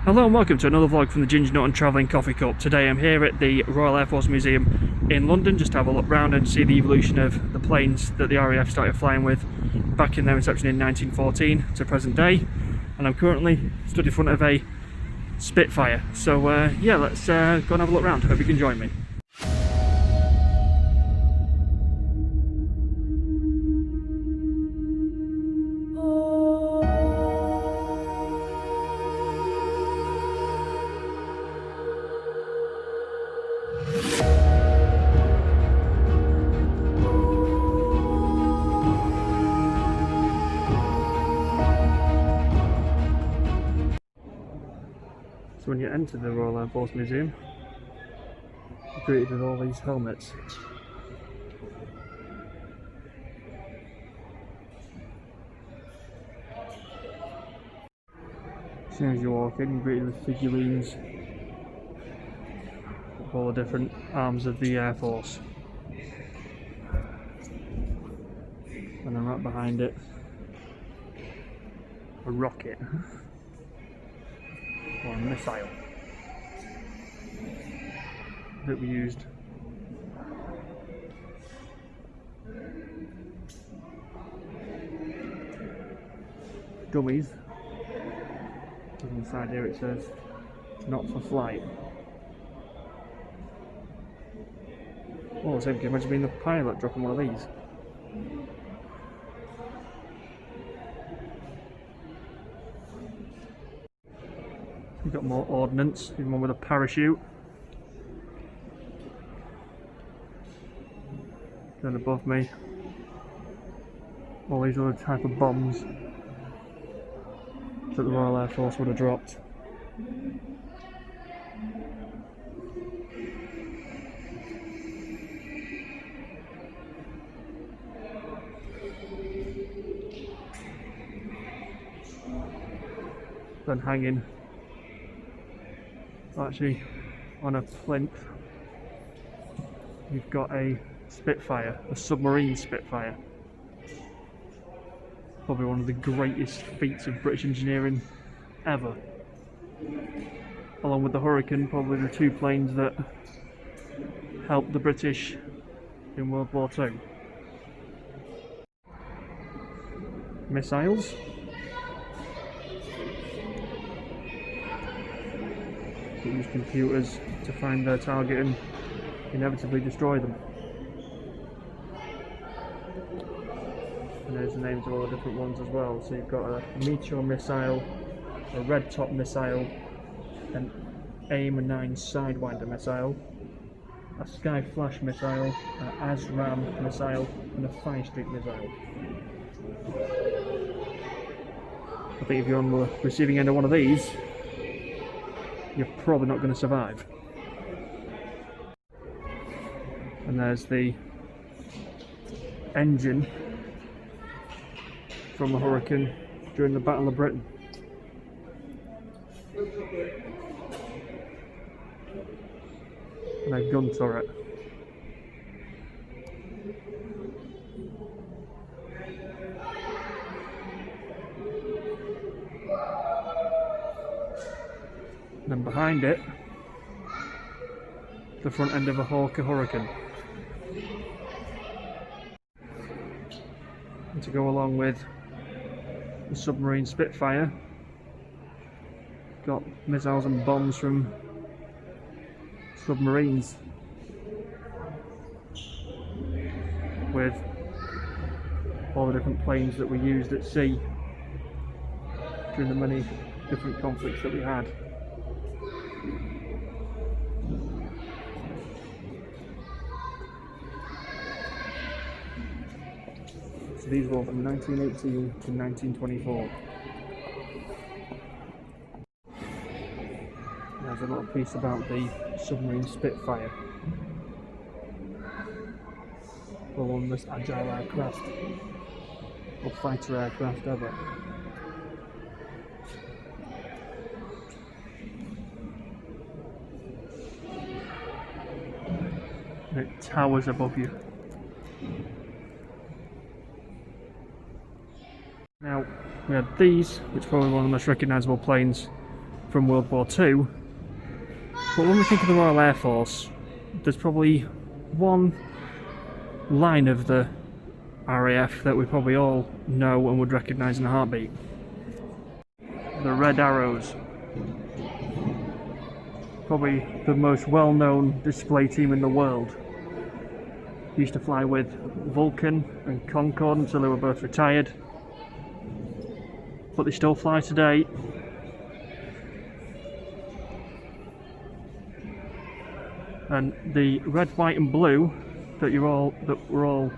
Hello and welcome to another vlog from the Ginger Nut and Travelling Coffee Cup. Today I'm here at the Royal Air Force Museum in London just to have a look round and see the evolution of the planes that the RAF started flying with back in their inception in 1914 to present day. And I'm currently stood in front of a Spitfire. So yeah, let's go and have a look round. Hope you can join me. So when you enter the Royal Air Force Museum, you're greeted with all these helmets. As soon as you walk in, you're greeted with figurines of all the different arms of the Air Force. And then right behind it, a rocket. Or a missile that we used dummies. Inside here it says not for flight. Oh, so can you imagine being the pilot dropping one of these? We've got more ordnance, even one with a parachute. Then above me, all these other type of bombs that the Royal Air Force would have dropped. Then hanging actually on a plinth, you've got a Spitfire, a submarine Spitfire. Probably one of the greatest feats of British engineering ever. Along with the Hurricane, probably the two planes that helped the British in World War II. Missiles. Use computers to find their target and inevitably destroy them. And there's the names of all the different ones as well. So you've got a Meteor missile, a Red Top missile, an AIM-9 Sidewinder missile, a Sky Flash missile, an ASRAAM missile, and a Fire Street missile. I think if you're on the receiving end of one of these, you're probably not going to survive. And there's the engine from the Hurricane during the Battle of Britain. And a gun turret. And then behind it, the front end of a Hawker Hurricane. And to go along with the submarine Spitfire, got missiles and bombs from submarines with all the different planes that were used at sea during the many different conflicts that we had. So these were from 1918 to 1924. There's a little piece about the submarine Spitfire. Well, one of the most agile aircraft or fighter aircraft ever. And it towers above you. Now, we had these, which are probably one of the most recognisable planes from World War II. But when we think of the Royal Air Force, there's probably one line of the RAF that we probably all know and would recognise in a heartbeat. The Red Arrows. Probably the most well-known display team in the world. Used to fly with Vulcan and Concorde until they were both retired. But they still fly today. And the red, white and blue that we're all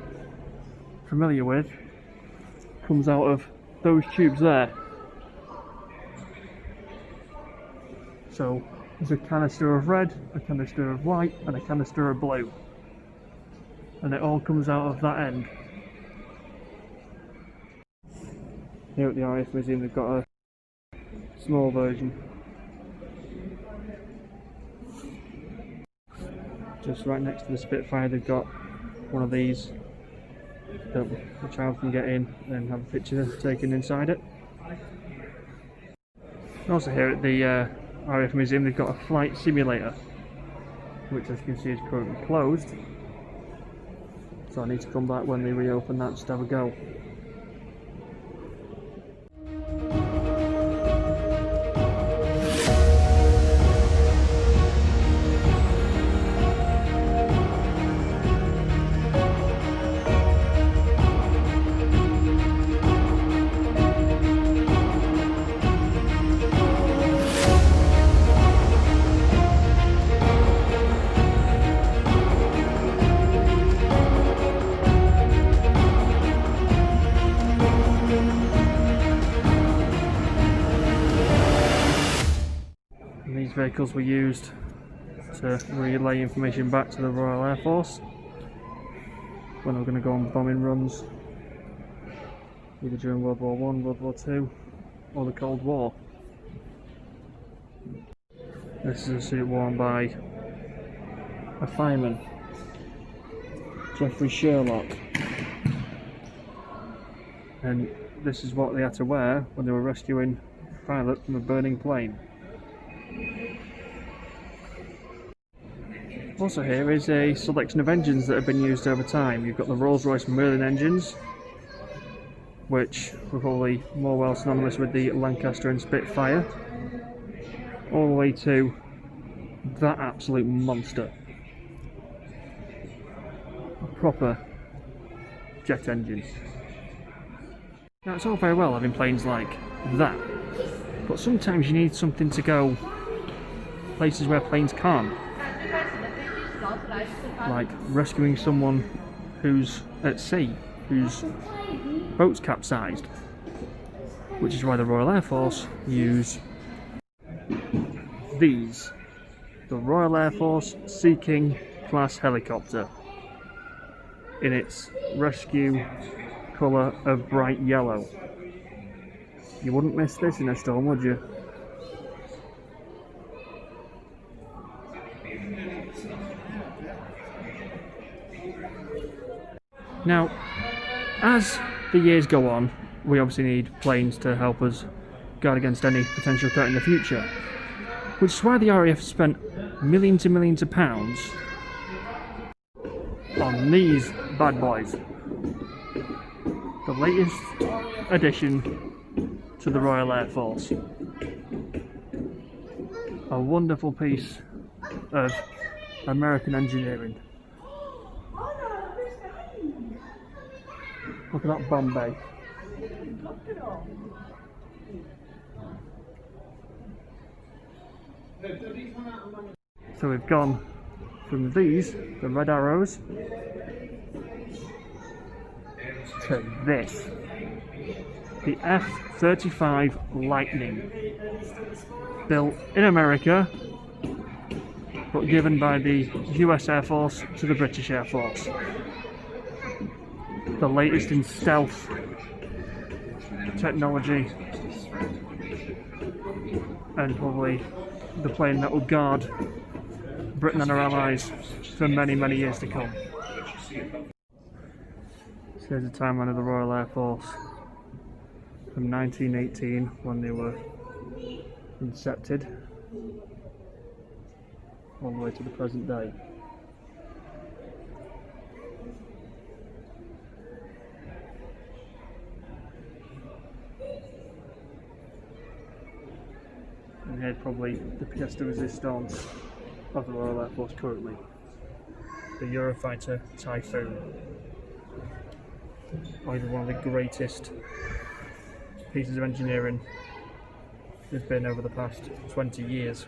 familiar with comes out of those tubes there. So there's a canister of red, a canister of white and a canister of blue. And it all comes out of that end. Here at the RAF Museum they've got a small version. Just right next to the Spitfire they've got one of these that the child can get in and have a picture taken inside it. And also here at the RAF Museum they've got a flight simulator, which as you can see is currently closed. So I need to come back when they reopen that just to have a go. These vehicles were used to relay information back to the Royal Air Force when they were going to go on bombing runs, either during World War I, World War II, or the Cold War. This is a suit worn by a fireman, Geoffrey Sherlock, and this is what they had to wear when they were rescuing a pilot from a burning plane. Also here is a selection of engines that have been used over time. You've got the Rolls-Royce Merlin engines, which were probably more well synonymous with the Lancaster and Spitfire, all the way to that absolute monster. A proper jet engine. Now it's all very well having planes like that, but sometimes you need something to go places where planes can't. Like rescuing someone who's at sea, whose boat's capsized. Which is why the Royal Air Force use these. The Royal Air Force Sea King class helicopter. In its rescue colour of bright yellow. You wouldn't miss this in a storm, would you? Now, as the years go on, we obviously need planes to help us guard against any potential threat in the future. Which is why the RAF spent millions and millions of pounds on these bad boys. The latest addition to the Royal Air Force. A wonderful piece of American engineering. Look at that Bombay. So we've gone from these, the Red Arrows, to this, the F-35 Lightning, built in America, but given by the US Air Force to the British Air Force. The latest in stealth technology, and probably the plane that will guard Britain and her allies for many, many years to come. So here's a timeline of the Royal Air Force from 1918, when they were incepted all the way to the present day. And here's probably the pièce de résistance of the Royal Air Force currently, the Eurofighter Typhoon. Either one of the greatest pieces of engineering there's been over the past 20 years.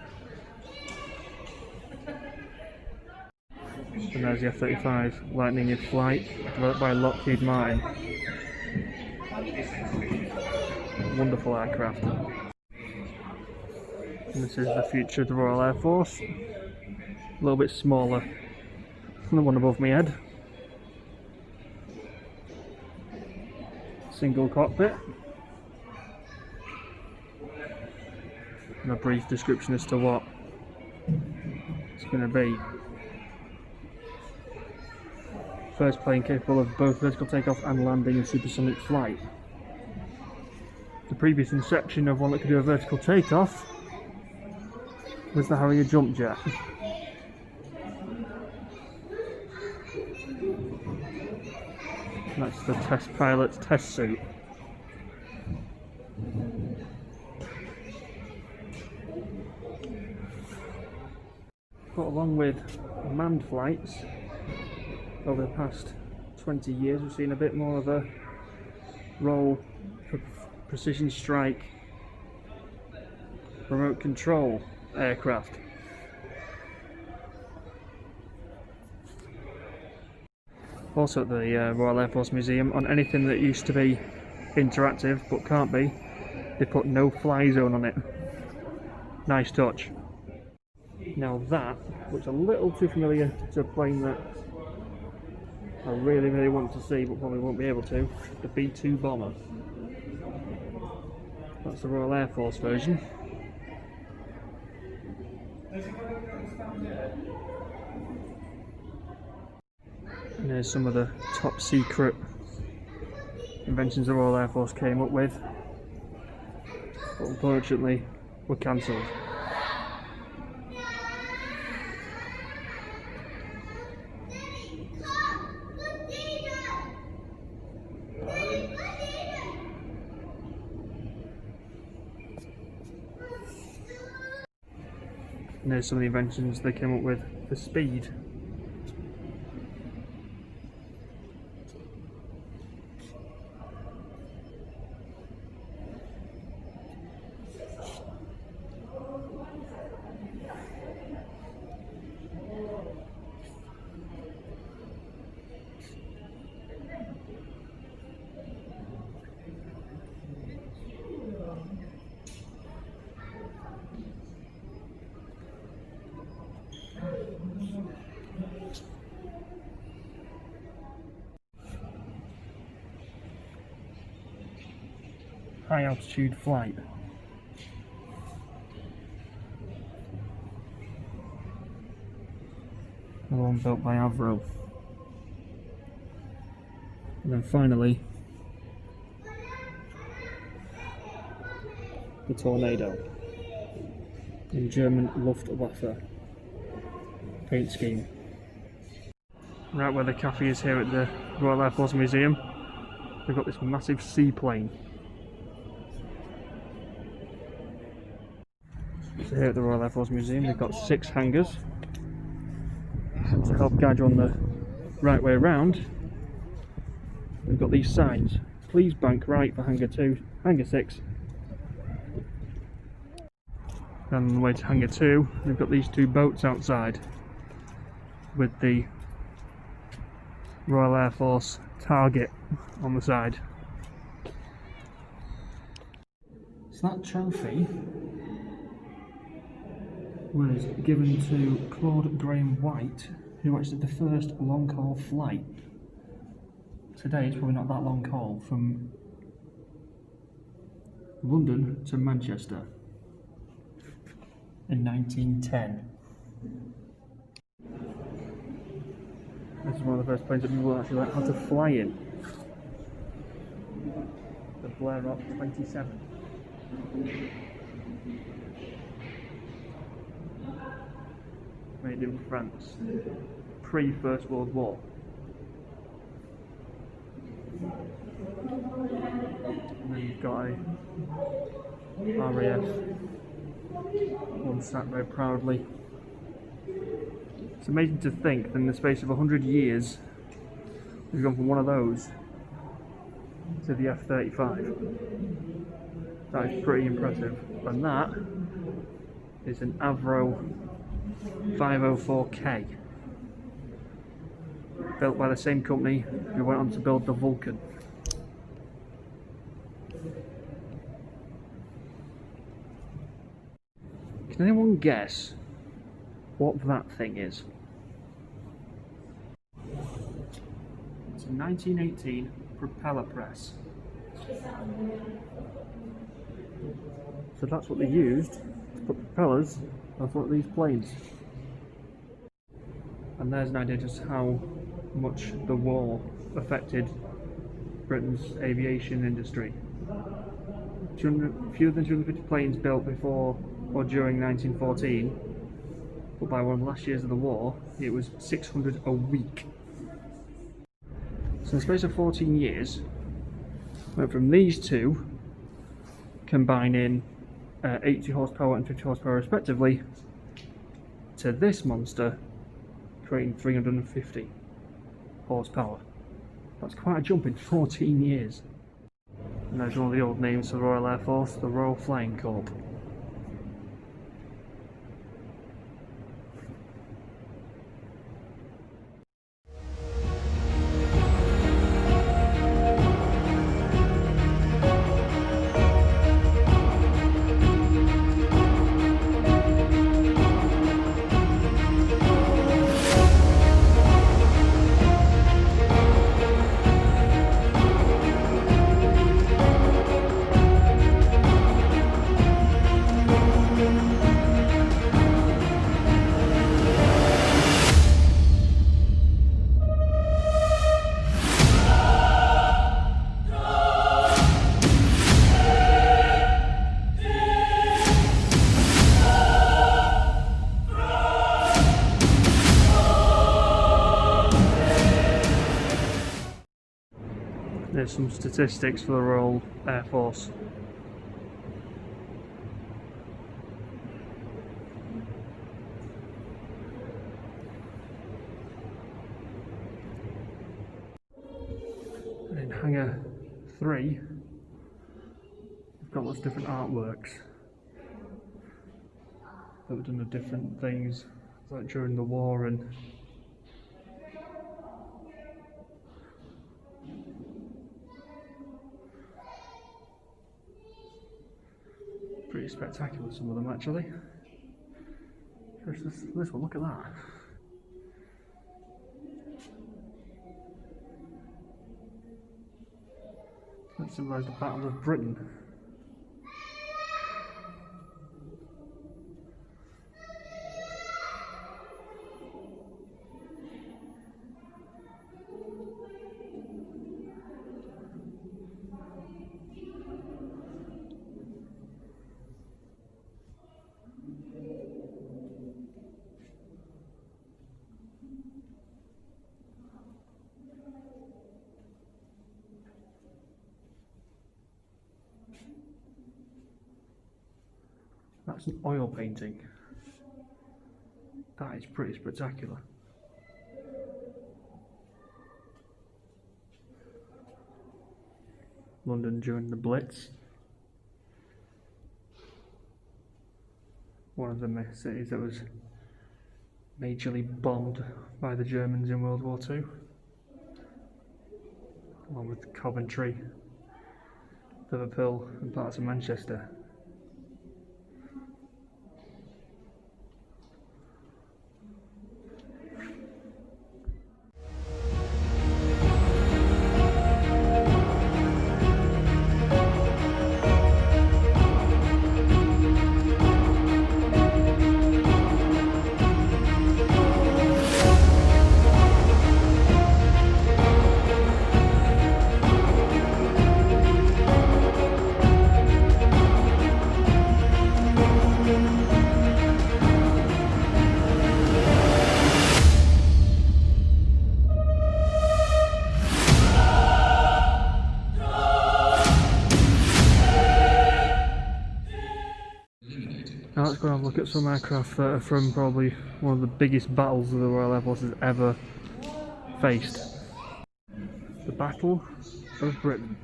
And there's the F-35 Lightning in flight, developed by Lockheed Martin. Wonderful aircraft. And this is the future of the Royal Air Force. A little bit smaller than the one above my head. Single cockpit. And a brief description as to what it's going to be. First plane capable of both vertical takeoff and landing in supersonic flight. The previous inception of one that could do a vertical takeoff was the Harrier jump jet. That's the test pilot's test suit. But along with manned flights, over the past 20 years we've seen a bit more of a role for precision strike, remote control aircraft. Also at the Royal Air Force Museum, on anything that used to be interactive but can't be, they put no fly zone on it. Nice touch. Now that looks a little too familiar to a plane that I really want to see but probably won't be able to. The B-2 bomber. That's the Royal Air Force version. And there's some of the top secret inventions the Royal Air Force came up with, but unfortunately were cancelled. And there's some of the inventions they came up with for speed. High altitude flight. Another one built by Avro. And then finally, the Tornado in German Luftwaffe paint scheme. Right where the cafe is here at the Royal Air Force Museum, we've got this massive seaplane. So here at the Royal Air Force Museum they've got 6 hangars. To help guide you on the right way around, we've got these signs. Please bank right for hangar 2, hangar 6. And on the way to hangar 2 we've got these 2 boats outside with the Royal Air Force target on the side. So that trophy was given to Claude Graham White, who actually did the first long haul flight. Today it's probably not that long haul from London to Manchester in 1910. This is one of the first planes that people actually learned how to fly in. The Blair Rock 27. made in France, pre-First World War. And then you've got a RAF, one sat very proudly. It's amazing to think that in the space of 100 years, we've gone from one of those to the F-35. That is pretty impressive. And that is an Avro 504K, built by the same company who went on to build the Vulcan. Can anyone guess what that thing is? It's a 1918 propeller press. So that's what they used to put propellers on front of these planes. And there's an idea just how much the war affected Britain's aviation industry. Fewer than 250 planes built before or during 1914, but by one of the last years of the war, it was 600 a week. So in the space of 14 years, went from these two combining 80 horsepower and 50 horsepower respectively, to this monster creating 350 horsepower. That's quite a jump in 14 years. And there's one of the old names for the Royal Air Force, the Royal Flying Corps. There's some statistics for the Royal Air Force. In Hangar 3, we've got lots of different artworks that were done of different things, like during the war and pretty spectacular, some of them actually. First, this one, look at that. That symbolises the Battle of Britain. That's an oil painting. That is pretty spectacular. London during the Blitz. One of the cities that was majorly bombed by the Germans in World War II. Along with Coventry, Liverpool and parts of Manchester. let's go and have a look at some aircraft that are from probably one of the biggest battles that the Royal Air Force has ever faced. The Battle of Britain.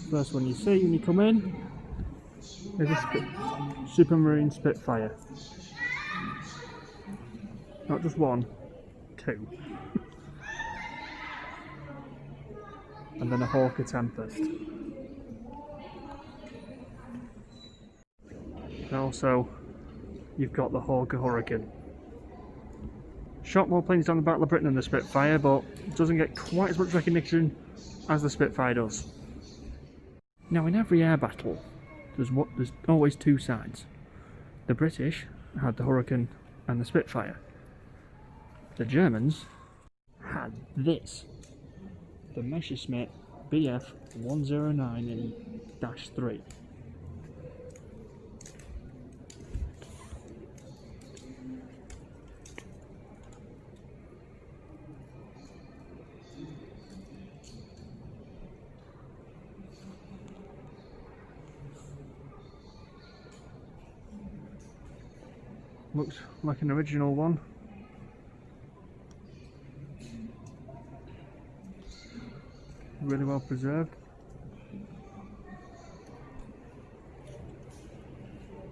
First one you see when you come in is a Supermarine Spitfire. Not just one, two. And then a Hawker Tempest. And also, you've got the Hawker Hurricane. Shot more planes down the Battle of Britain than the Spitfire, but it doesn't get quite as much recognition as the Spitfire does. Now, in every air battle, there's always two sides. The British had the Hurricane and the Spitfire. The Germans had this. The Messerschmitt Bf 109E-3. Looks like an original one. Really well preserved.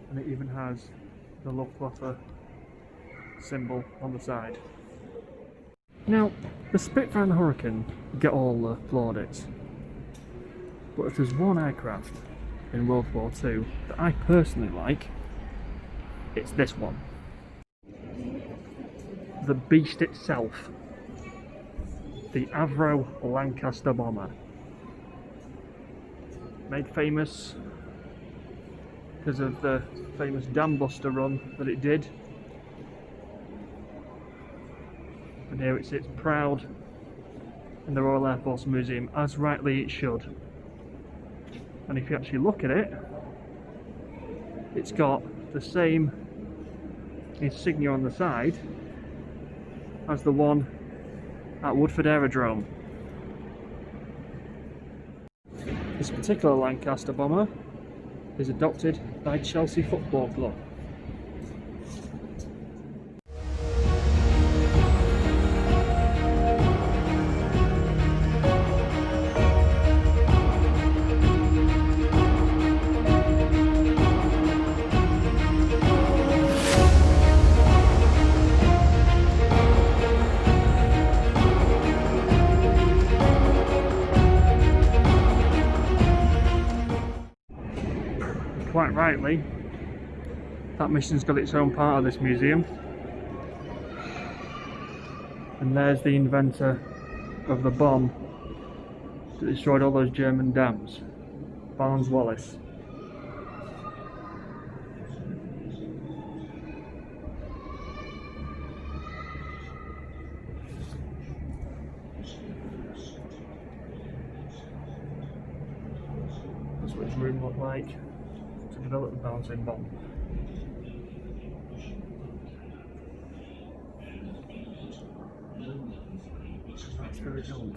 And it even has the Luftwaffe symbol on the side. Now, the Spitfire and the Hurricane get all the plaudits. But if there's one aircraft in World War II that I personally like, it's this one. The beast itself. The Avro Lancaster bomber. Made famous because of the famous dam buster run that it did. And here it sits proud in the Royal Air Force Museum, as rightly it should. And if you actually look at it, it's got the same insignia on the side as the one at Woodford Aerodrome. This particular Lancaster bomber is adopted by Chelsea Football Club. Quite rightly, that mission's got its own part of this museum. And there's the inventor of the bomb that destroyed all those German dams, Barnes Wallis. That's what his room looked like to develop the bouncing bomb. That's the result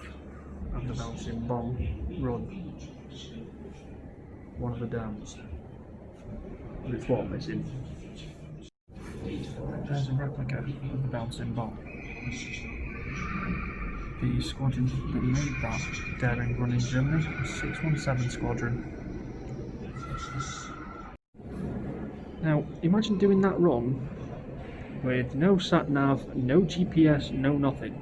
of the bouncing bomb run. One of the dams. With its wall missing. There's a replica of the bouncing bomb. The squadron that made that daring run in Germany was 617 Squadron. Now, imagine doing that run with no sat-nav, no GPS, no nothing.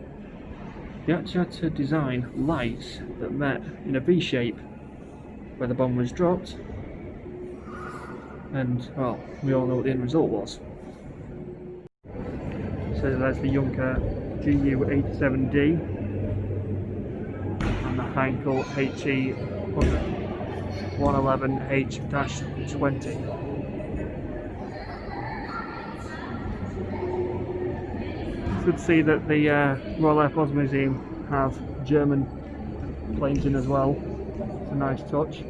They actually had to design lights that met in a V-shape where the bomb was dropped, and, well, we all know what the end result was. So there's the Junker GU-87D and the Heinkel HE-111H-20. It's good to see that the Royal Air Force Museum have German planes in as well. It's a nice touch.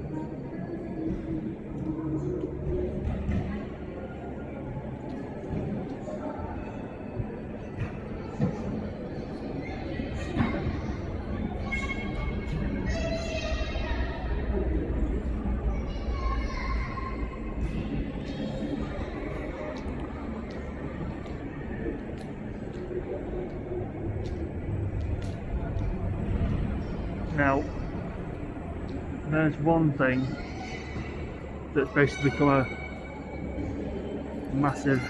there's one thing that's basically become a massive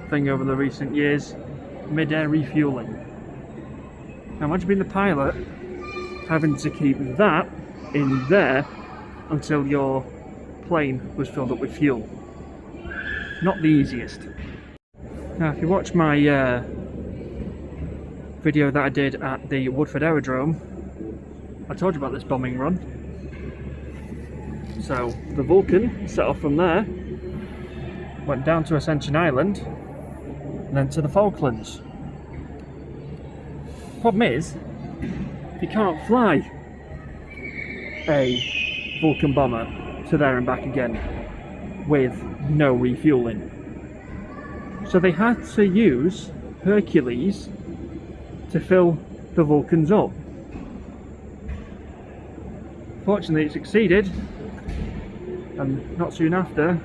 thing over the recent years: mid-air refueling. Now imagine being the pilot having to keep that in there until your plane was filled up with fuel. Not the easiest. Now if you watch my video that I did at the Woodford Aerodrome, I told you about this bombing run. So the Vulcan set off from there, went down to Ascension Island, and then to the Falklands. Problem is, you can't fly a Vulcan bomber to there and back again with no refueling. So they had to use Hercules to fill the Vulcans up. Fortunately it succeeded, and not soon after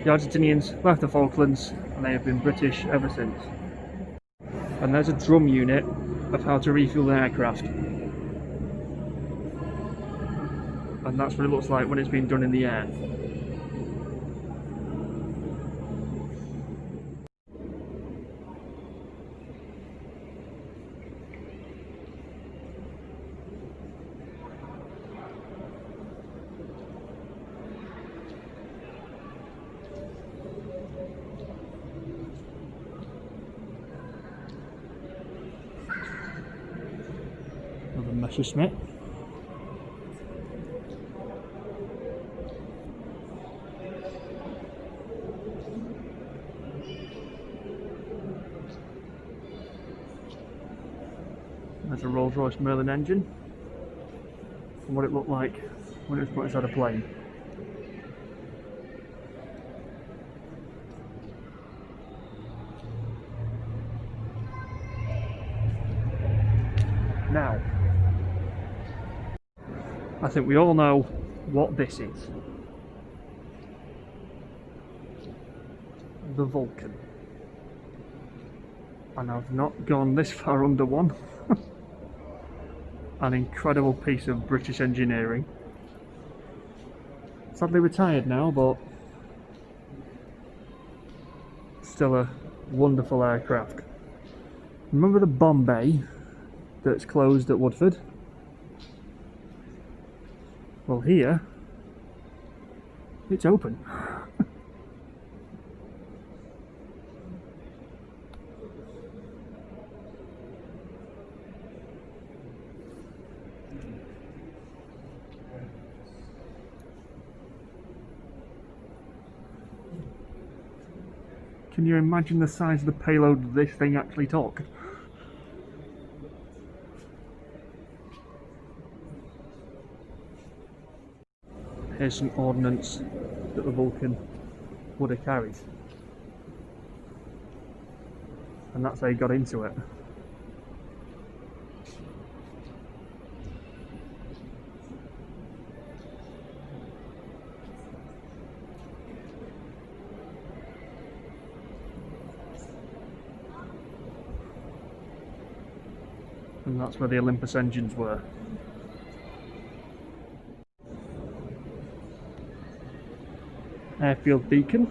the Argentinians left the Falklands, and they have been British ever since. And there's a drum unit of how to refuel an aircraft. And that's what it looks like when it's being done in the air. Another Messerschmitt. There's a Rolls-Royce Merlin engine, and what it looked like when it was put inside a plane. Now, I think we all know what this is. The Vulcan. And I've not gone this far under one. An incredible piece of British engineering. Sadly retired now, but still a wonderful aircraft. Remember the bomb bay that's closed at Woodford? Well, here it's open. Can you imagine the size of the payload this thing actually took? Here's some ordnance that the Vulcan would have carried. And that's how he got into it. And that's where the Olympus engines were. Airfield beacon.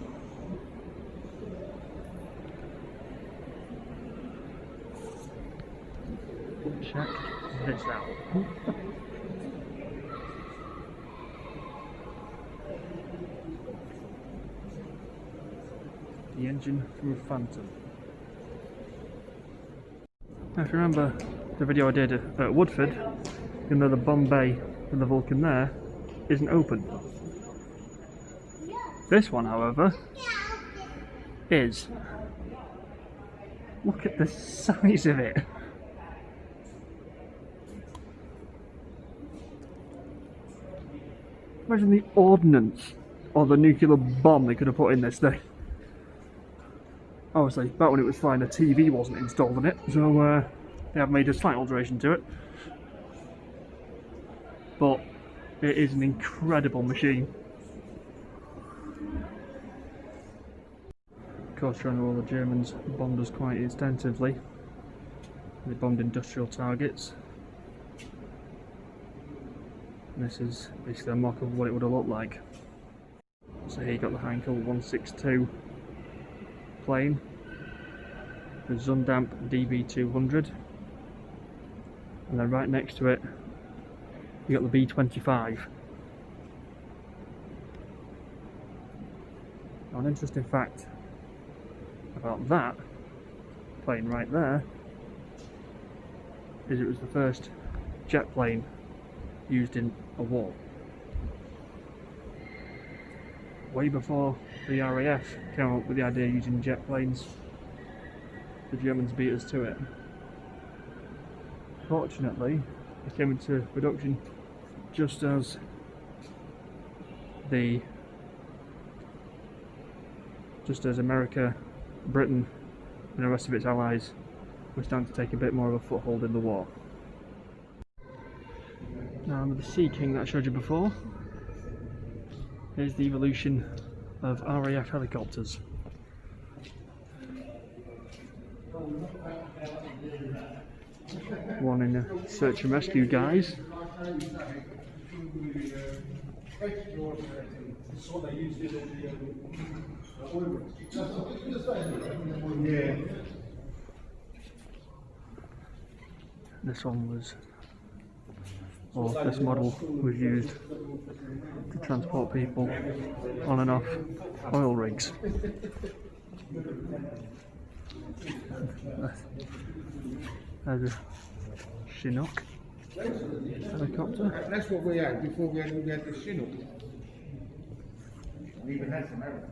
Check this out. The engine from a Phantom. Now, if you remember the video I did at Woodford, you know the bomb bay for the Vulcan there isn't open. This one, however, is. Look at the size of it. Imagine the ordnance or the nuclear bomb they could have put in this thing. Obviously, back when it was flying, a TV wasn't installed in it, so they have made a slight alteration to it. But it is an incredible machine. Of course, you know all the Germans bombed us quite extensively. They bombed industrial targets. And this is basically a mock of what it would have looked like. So here you got the Heinkel 162 plane, the Zundamp DB200, and then right next to it you got the B25. Now, an interesting fact about that plane right there is it was the first jet plane used in a war. Way before the RAF came up with the idea of using jet planes, the Germans beat us to it. Fortunately, it came into production just as America, Britain and the rest of its allies were starting to take a bit more of a foothold in the war. Now, with the Sea King that I showed you before, here's the evolution of RAF helicopters. One in the search and rescue guise. This one was, or this model was used to transport people on and off oil rigs. There's a Chinook helicopter. That's what we had before we had the Chinook. We even had some Avro.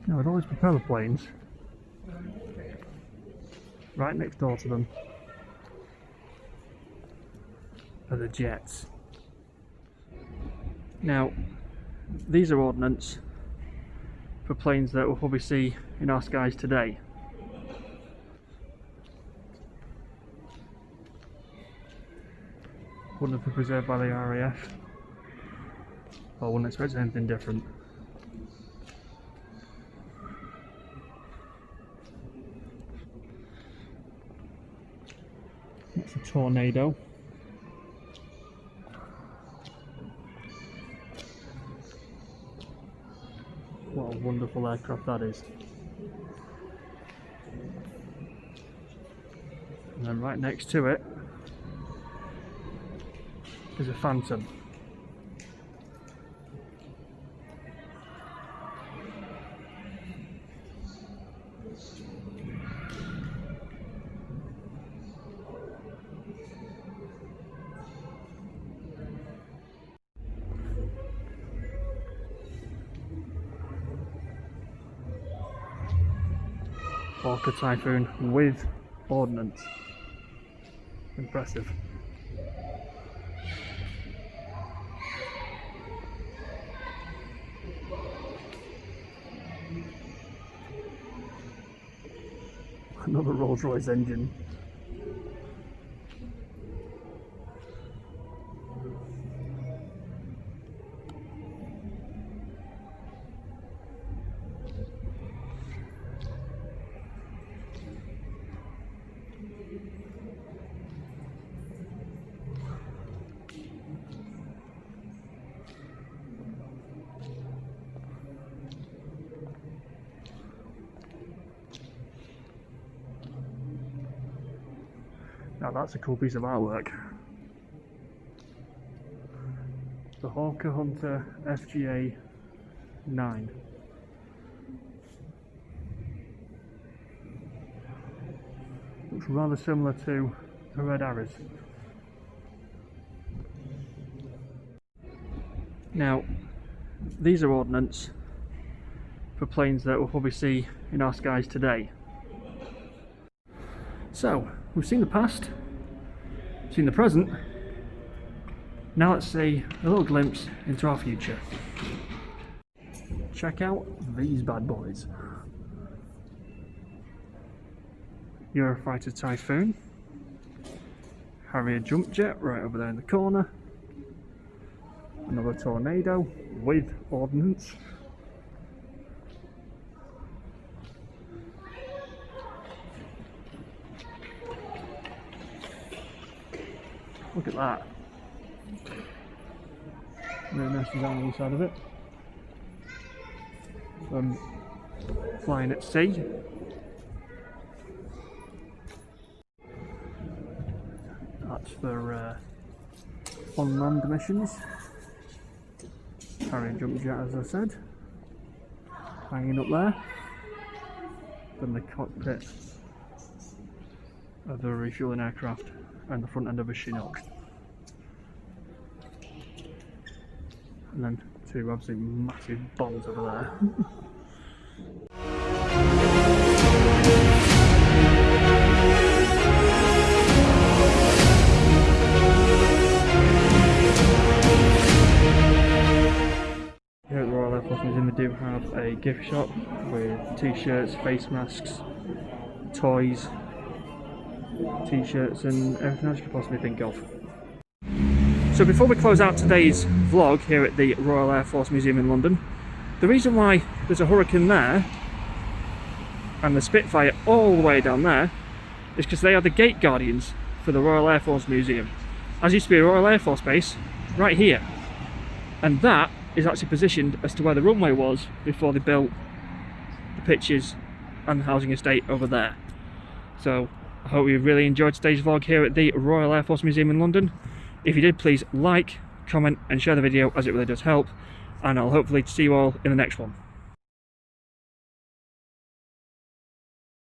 Now, with all these propeller planes right next door to them are the jets. Now, these are ordnance for planes that we'll probably see in our skies today. Wouldn't have been preserved by the RAF. I wouldn't expect anything different. That's a Tornado. What a wonderful aircraft that is. And then right next to it is a Phantom. Hawker Typhoon with ordnance. Impressive. Another Rolls-Royce engine. Now that's a cool piece of artwork. The Hawker Hunter FGA 9. Looks rather similar to the Red Arrows. Now, these are ordnance for planes that we'll probably see in our skies today. So, we've seen the past, seen the present, now let's see a little glimpse into our future. Check out these bad boys. Eurofighter Typhoon, Harrier jump jet right over there in the corner, another Tornado with ordnance, look at that, really nice design on the side of it, flying at sea. That's for unmanned missions. Harrier jump jet, as I said, hanging up there. Then the cockpit of the refueling aircraft and the front end of a Chinook. And then two absolutely massive bombs over there. Here at the Royal Air Force Museum we do have a gift shop with t-shirts, face masks, toys, t-shirts and everything else you could possibly think of. So before we close out today's vlog here at the Royal Air Force Museum in London, the reason why there's a Hurricane there and the Spitfire all the way down there is because they are the gate guardians for the Royal Air Force Museum. As used to be a Royal Air Force base right here, and that is actually positioned as to where the runway was before they built the pitches and the housing estate over there. So I hope you really enjoyed today's vlog here at the Royal Air Force Museum in London. If you did, please like, comment and share the video, as it really does help, and I'll hopefully see you all in the next one.